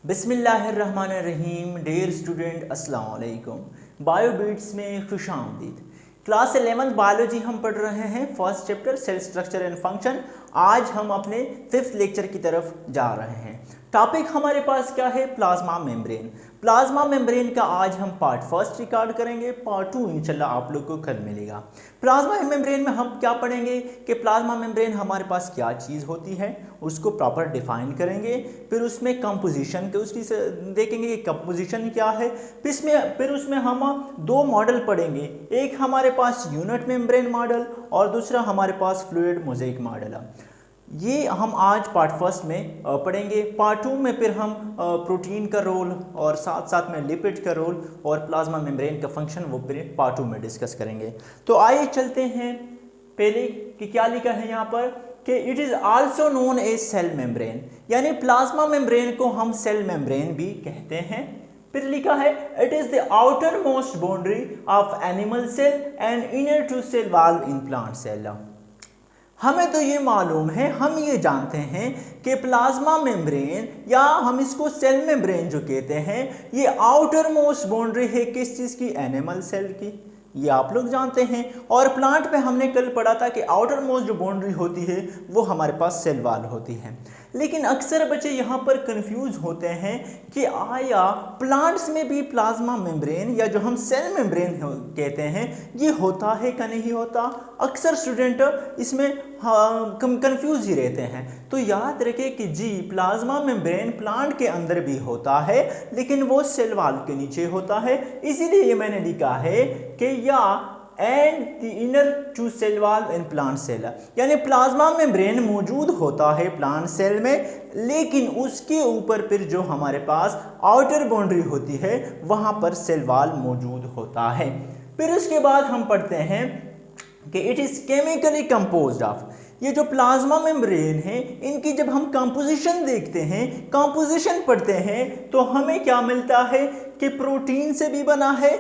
बिस्मिल्लाहिर्रहमानिर्रहीम। Dear student अस्सलाम वालेकुम। बायोबिट्स में खुशामदीद। क्लास 11 बायोलॉजी हम पढ़ रहे हैं, first chapter cell structure and function. आज हम अपने 5th लेक्चर की तरफ जा रहे हैं। टॉपिक हमारे पास क्या है? Plasma membrane. प्लाज्मा मेम्ब्रेन का आज हम पार्ट फर्स्ट रिकॉर्ड करेंगे, पार्ट 2 इंशाल्लाह आप लोग को कल मिलेगा। प्लाज्मा मेम्ब्रेन में हम क्या पढ़ेंगे कि प्लाज्मा मेम्ब्रेन हमारे पास क्या चीज़ होती है, उसको प्रॉपर डिफाइन करेंगे। फिर उसमें कंपोजिशन के उसकी देखेंगे कि कंपोजिशन क्या है। फिर उसमें हम दो मॉडल पढ़ेंगे, एक हमारे पास यूनिट मेम्ब्रेन मॉडल और दूसरा हमारे पास फ्लूइड मोज़ेक मॉडल। ये हम आज पार्ट फर्स्ट में पढ़ेंगे। पार्ट 2 में फिर हम प्रोटीन का रोल और साथ साथ में लिपिड का रोल और प्लाज्मा मेम्ब्रेन का फंक्शन वो फिर पार्ट 2 में डिस्कस करेंगे। तो आइए चलते हैं। पहले कि क्या लिखा है यहाँ पर कि it is also known as cell membrane, यानी प्लाज्मा मेम्ब्रेन को हम सेल मेम्ब्रेन भी कहते हैं। फिर लिखा है it is the outermost boundary of animal cell and inner to cell wall in plant cell. हमें तो ये मालूम है, हम ये जानते हैं कि प्लाज्मा मेम्ब्रेन या हम इसको सेल मेम्ब्रेन जो कहते हैं, ये आउटर मोस्ट बाउंड्री है किस चीज़ की? एनिमल सेल की। ये आप लोग जानते हैं। और प्लांट पे हमने कल पढ़ा था कि आउटर मोस्ट जो बाउंड्री होती है वो हमारे पास सेल वॉल होती है। लेकिन अक्सर बच्चे यहाँ पर कंफ्यूज होते हैं कि आया प्लांट्स में भी प्लाज्मा मेम्ब्रेन या जो हम सेल मेम्ब्रेन कहते हैं ये होता है कि नहीं होता। अक्सर स्टूडेंट इसमें कंफ्यूज ही रहते हैं। तो याद रखें कि जी प्लाज्मा मेम्ब्रेन प्लांट के अंदर भी होता है लेकिन वो सेल वॉल के नीचे होता है। इसीलिए ये मैंने लिखा है कि या and the inner to cell wall in plant cell, यानी प्लाज्मा मेम्ब्रेन मौजूद होता है प्लांट सेल में, लेकिन उसके ऊपर फिर जो हमारे पास आउटर बाउंड्री होती है वहाँ पर सेल वॉल मौजूद होता है। फिर उसके बाद हम पढ़ते हैं कि it is chemically composed of. ये जो प्लाज्मा मेम्ब्रेन है इनकी जब हम कंपोजिशन देखते हैं, कंपोजिशन पढ़ते हैं तो हमें क्या मिलता है कि प्रोटीन से भी बना है,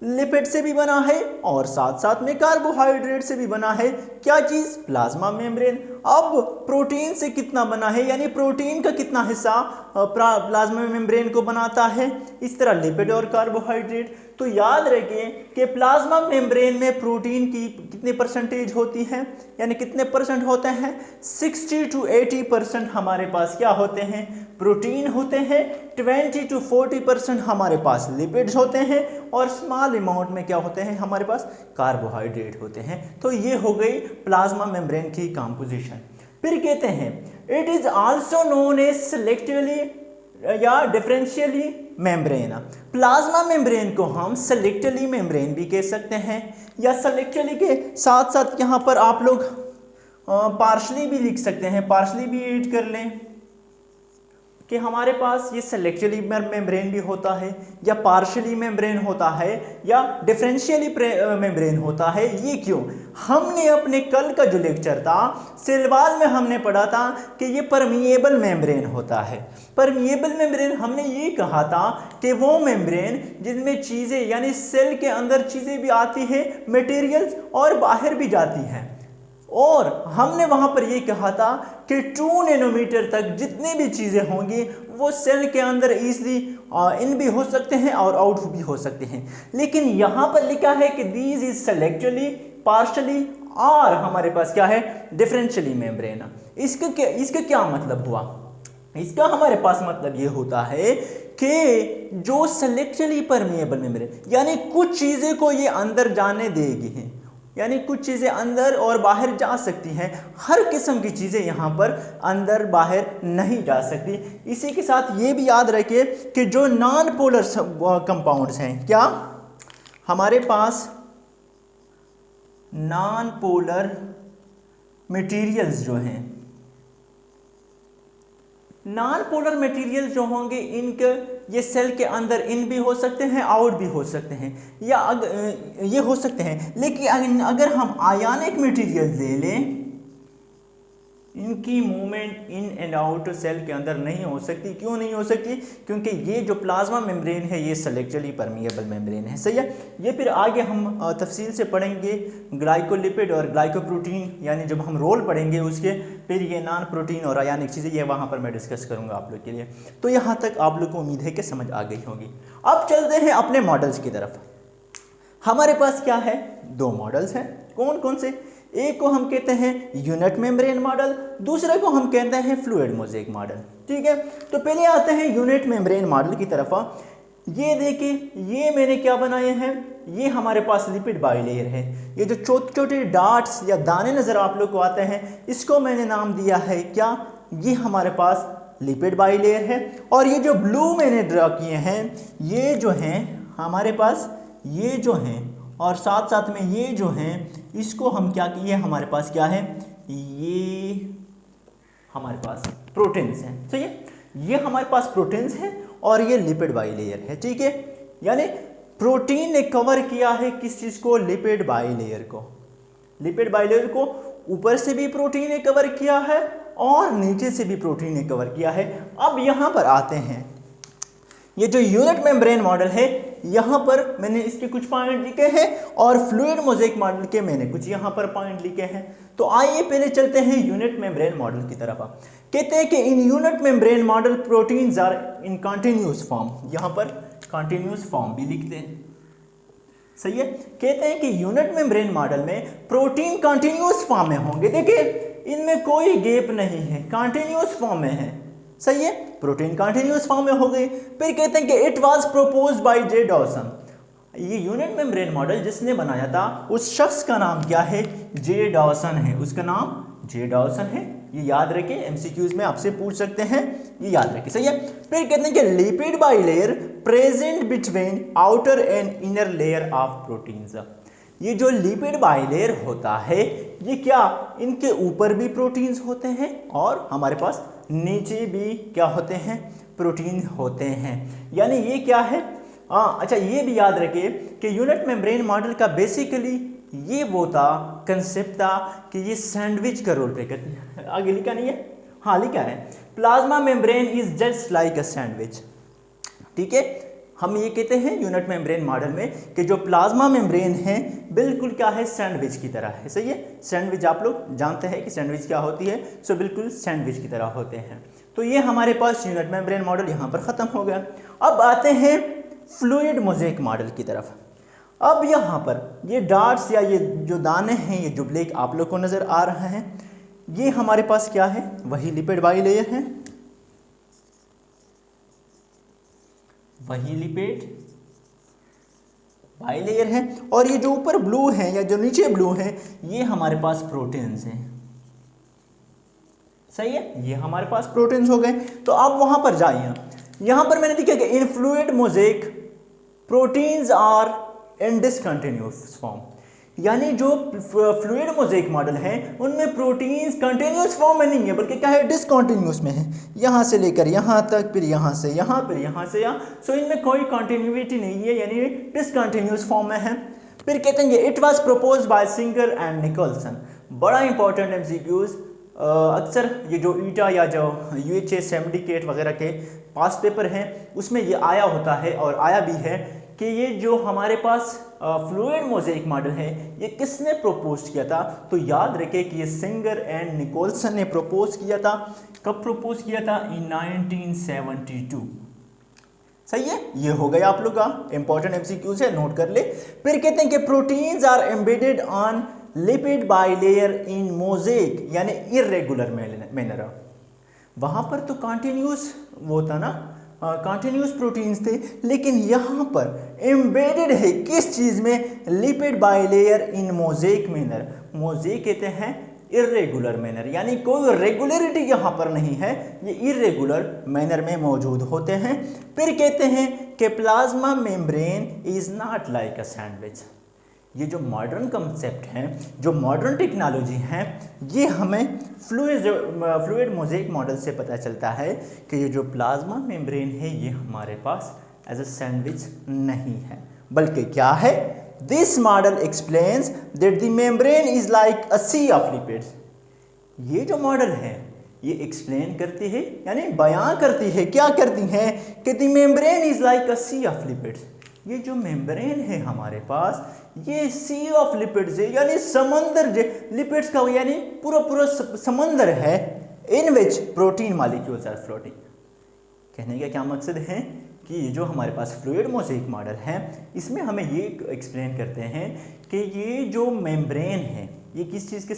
लिपिड से भी बना है और साथ साथ में कार्बोहाइड्रेट से भी बना है। क्या चीज़? Plasma membrane. अब प्रोटीन से कितना बना है, यानी प्रोटीन का कितना हिस्सा प्लाज्मा मेम्ब्रेन को बनाता है, इस तरह लिपिड और कार्बोहाइड्रेट। तो याद रखिए कि प्लाज्मा मेम्ब्रेन में प्रोटीन की कितने परसेंटेज होती है, यानी कितने परसेंट होते हैं? 60 to 80% हमारे पास क्या होते हैं? प्रोटीन होते हैं। 20 to 40% हमारे पास लिपिड्स होते हैं और स्मॉल अमाउंट में क्या होते हैं? हमारे पास कार्बोहाइड्रेट होते हैं। तो ये हो गई प्लाज्मा मेम्ब्रेन की कंपोजिशन। फिर कहते हैं it is also known as selectively या डिफरेंशियली मेम्ब्रेन। प्लाज्मा मेम्ब्रेन को हम सेलेक्टिवली मेम्ब्रेन भी कह सकते हैं या सेलेक्टिवली के साथ साथ यहाँ पर आप लोग पार्शली भी लिख सकते हैं, पार्शली भी ऐड कर लें कि हमारे पास ये सेलेक्टिवली मेम्ब्रेन भी होता है या पार्शियली मेम्ब्रेन होता है या डिफरेंशियली मेम्ब्रेन होता है। ये क्यों? हमने अपने कल का जो लेक्चर था सेल वॉल में हमने पढ़ा था कि ये परमिएबल मेम्ब्रेन होता है। परमिएबल मेम्ब्रेन हमने ये कहा था कि वो मेम्ब्रेन जिनमें चीज़ें यानी सेल के अंदर चीज़ें भी आती हैं, मटेरियल्स, और बाहर भी जाती हैं। और हमने वहाँ पर ये कहा था कि 2 नैनोमीटर तक जितनी भी चीज़ें होंगी वो सेल के अंदर ईजिली इन भी हो सकते हैं और आउट भी हो सकते हैं। लेकिन यहाँ पर लिखा है कि दीज इज सेलेक्टिवली, पार्शली और हमारे पास क्या है? Differentially membrane. इसका क्या मतलब हुआ? इसका हमारे पास मतलब ये होता है कि जो सेलेक्टिवली परमिएबल मेम्ब्रेन यानी कुछ चीज़ें को ये अंदर जाने देगी हैं, यानी कुछ चीज़ें अंदर और बाहर जा सकती हैं। हर किस्म की चीज़ें यहाँ पर अंदर बाहर नहीं जा सकती। इसी के साथ ये भी याद रखिए कि जो नॉन पोलर कंपाउंड्स हैं, क्या हमारे पास नॉन पोलर मटेरियल्स जो हैं, नॉन पोलर मटेरियल जो होंगे इनके ये सेल के अंदर इन भी हो सकते हैं, आउट भी हो सकते हैं, या ये हो सकते हैं। लेकिन अगर हम आयनिक मटेरियल ले लें, इनकी movement in and out cell के अंदर नहीं हो सकती। क्यों नहीं हो सकती? क्योंकि ये जो प्लाज्मा मेम्ब्रेन है ये सेलेक्टिवली परमिएबल मेम्ब्रेन है। सही है। ये फिर आगे हम तफसील से पढ़ेंगे ग्लाइकोलिपिड और ग्लाइकोप्रोटीन, यानी जब हम रोल पढ़ेंगे उसके, फिर ये नॉन प्रोटीन और आयनिक चीज़ें ये वहाँ पर मैं डिस्कस करूँगा आप लोग के लिए। तो यहाँ तक आप लोग को उम्मीद है कि समझ आ गई होगी। अब चलते हैं अपने मॉडल्स की तरफ। हमारे पास क्या है? 2 मॉडल्स हैं। कौन कौन से? एक को हम कहते हैं यूनिट मेम्ब्रेन मॉडल, दूसरे को हम कहते हैं फ्लूइड मोज़ेक मॉडल। ठीक है, तो पहले आते हैं यूनिट मेम्ब्रेन मॉडल की तरफ। ये देखिए, ये मैंने क्या बनाए हैं, ये हमारे पास लिपिड बाइलेयर है। ये जो छोटे छोटे डॉट्स या दाने नज़र आप लोग को आते हैं, इसको मैंने नाम दिया है क्या? ये हमारे पास लिपिड बाइलेयर है। और ये जो ब्लू मैंने ड्रा किए हैं, ये जो हैं हमारे पास, ये जो हैं और साथ साथ में ये जो हैं, इसको हम क्या किए, हमारे पास क्या है, ये हमारे पास प्रोटीन्स हैं। सही है, ये हमारे पास प्रोटीन्स हैं और ये लिपिड बाइलेयर है। ठीक है, यानी प्रोटीन ने कवर किया है किस चीज़ को? लिपिड बाइलेयर को। लिपिड बाइलेयर को ऊपर से भी प्रोटीन ने कवर किया है और नीचे से भी प्रोटीन ने कवर किया है। अब यहाँ पर आते हैं, ये जो यूनिट मेम्ब्रेन मॉडल है, यहाँ पर मैंने इसके कुछ पॉइंट लिखे हैं और फ्लूइड मोज़ेक मॉडल के मैंने कुछ यहाँ पर पॉइंट लिखे हैं। तो आइए पहले चलते हैं यूनिट मेम्ब्रेन मॉडल की तरफ। कहते हैं कि in unit membrane model proteins are in continuous form. यहाँ पर कंटिन्यूस फॉर्म भी लिखते हैं। सही है, कहते हैं कि यूनिट मेम्ब्रेन मॉडल में प्रोटीन कंटिन्यूस फॉर्म में होंगे। देखिए, इनमें कोई गैप नहीं है, कंटिन्यूस फॉर्म में है। सही है, प्रोटीन कंटिन्यूस फॉर्म में हो गई। फिर कहते हैं कि it was proposed by J Dawson. ये यूनिट मेम्ब्रेन मॉडल जिसने बनाया था, उस शख्स का नाम क्या है? जे डॉसन है। उसका नाम जे डॉसन है। ये याद रखें, एमसीक्यूज में आपसे पूछ सकते हैं, ये याद रखें। सही है। फिर कहते हैं कि lipid bilayer present between outer and inner layer of proteins. ये जो लिपिड बाइलेयर होता है, ये क्या, इनके ऊपर भी प्रोटीन्स होते हैं और हमारे पास नीचे भी क्या होते हैं? प्रोटीन होते हैं। यानी ये क्या है? अच्छा, ये भी याद रखिए कि यूनिट मेम्ब्रेन मॉडल का बेसिकली ये वो था, कंसेप्ट था कि ये सैंडविच का रोल प्ले करती है। आगे लिखा नहीं है? हाँ लिखा है, plasma membrane is just like a sandwich. ठीक है, हम ये कहते हैं यूनिट मेम्ब्रेन मॉडल में कि जो प्लाज्मा मेम्ब्रेन है बिल्कुल क्या है? सैंडविच की तरह है। सही है, सैंडविच आप लोग जानते हैं कि सैंडविच क्या होती है, सो बिल्कुल सैंडविच की तरह होते हैं। तो ये हमारे पास यूनिट मेम्ब्रेन मॉडल यहाँ पर ख़त्म हो गया। अब आते हैं फ्लूइड मोज़ेक मॉडल की तरफ। अब यहाँ पर ये डॉट्स या ये जो दाने हैं, ये जो ब्लैक आप लोग को नज़र आ रहा है, ये हमारे पास क्या है? वही लिपिड बाइलेयर है, वही लिपिड बाइलेयर है। और ये जो ऊपर ब्लू है या जो नीचे ब्लू है, ये हमारे पास प्रोटीन्स हैं। सही है, ये हमारे पास प्रोटीन्स हो गए। तो अब वहां पर जाइए, यहां पर मैंने लिखा कि in fluid mosaic proteins are in discontinuous form. यानी जो फ्लूइड मोज़ेक मॉडल है उनमें प्रोटीन्स कंटिन्यूस फॉर्म में नहीं है, बल्कि क्या है? डिसकंटिन्यूस में है। यहाँ से लेकर यहाँ तक, फिर यहाँ से यहाँ, फिर यहाँ से यहाँ। सो इनमें कोई कंटिन्यूटी नहीं है, यानी डिसकंटिन्यूस फॉर्म में है। फिर कहते हैं it was proposed by Singer and Nicolson. बड़ा इंपॉर्टेंट एमसीक्यूज, अक्सर ये जो ईटा या जो यूएचए सिंडिकेट वगैरह के पास पेपर हैं उसमें ये आया होता है और आया भी है कि ये जो हमारे पास फ्लूइड मोज़ेक मॉडल है ये किसने प्रपोज किया था? तो याद रखें कि ये सिंगर एंड निकोलसन ने प्रपोज किया था। कब प्रपोज किया था? इन 1972। सही है, ये हो गया आप लोग का इंपॉर्टेंट एमसीक्यूज है, नोट कर ले। फिर कहते हैं कि proteins are embedded on lipid bilayer in mosaic, यानी इरेगुलर मैनर। वहां पर तो कंटिन्यूस वो था ना, कंटिन्यूस प्रोटीन्स थे, लेकिन यहाँ पर एम्बेडेड है किस चीज़ में? Lipid bilayer in mosaic manner. Mosaic कहते हैं इरेगुलर मैनर, यानी कोई रेगुलरिटी यहाँ पर नहीं है, ये इरेगुलर मैनर में मौजूद होते हैं। फिर कहते हैं कि plasma membrane is not like a sandwich. ये जो मॉडर्न कंसेप्ट हैं, जो मॉडर्न टेक्नोलॉजी हैं, ये हमें फ्लूइड मोज़ेक मॉडल से पता चलता है कि ये जो प्लाज्मा मेम्ब्रेन है ये हमारे पास एज अ सैंडविच नहीं है, बल्कि क्या है? This model explains that the membrane is like a sea of lipids. ये जो मॉडल है ये एक्सप्लेन करती है यानी बयां करती है, क्या करती है कि the membrane is like a sea of lipids. ये जो मेम्ब्रेन है हमारे पास ये सी ऑफ लिपिड्स है यानी समंदर, लिपिड्स का यानी पूरा पूरा समंदर है, in which protein molecules are floating. कहने का क्या मकसद है कि ये जो हमारे पास फ्लूइड मोज़ेक मॉडल है इसमें हमें ये एक्सप्लेन करते हैं कि ये जो मेम्ब्रेन है ये किस चीज़ के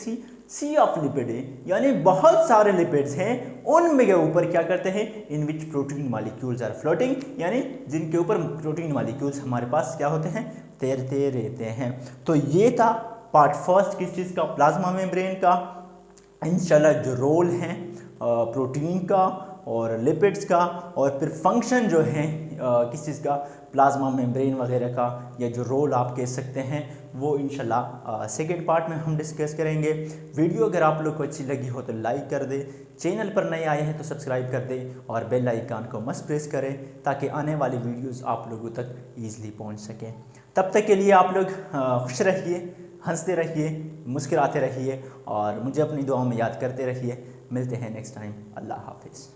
सी ऑफ लिपिड है यानी बहुत सारे लिपिड्स हैं, उनमें के ऊपर क्या करते हैं, in which protein molecules are floating, यानी जिनके ऊपर प्रोटीन मॉलिक्यूल्स हमारे पास क्या होते हैं, तैरते रहते हैं। तो ये था पार्ट फर्स्ट किस चीज़ का, प्लाज्मा मेम्ब्रेन का। इंशाल्लाह जो रोल है प्रोटीन का और लिपिड्स का और फिर फंक्शन जो है किस चीज़ का, प्लाज्मा मेम्ब्रेन वगैरह का, या जो रोल आप कह सकते हैं वो इंशाल्लाह सेकेंड पार्ट में हम डिस्कस करेंगे। वीडियो अगर आप लोग को अच्छी लगी हो तो लाइक कर दे, चैनल पर नए आए हैं तो सब्सक्राइब कर दे और बेल आइकन को मस्ट प्रेस करें ताकि आने वाली वीडियोस आप लोगों तक ईज़िली पहुंच सकें। तब तक के लिए आप लोग खुश रहिए, हंसते रहिए, मुस्कुराते रहिए और मुझे अपनी दुआओं में याद करते रहिए। मिलते हैं नेक्स्ट टाइम। अल्लाह हाफिज़।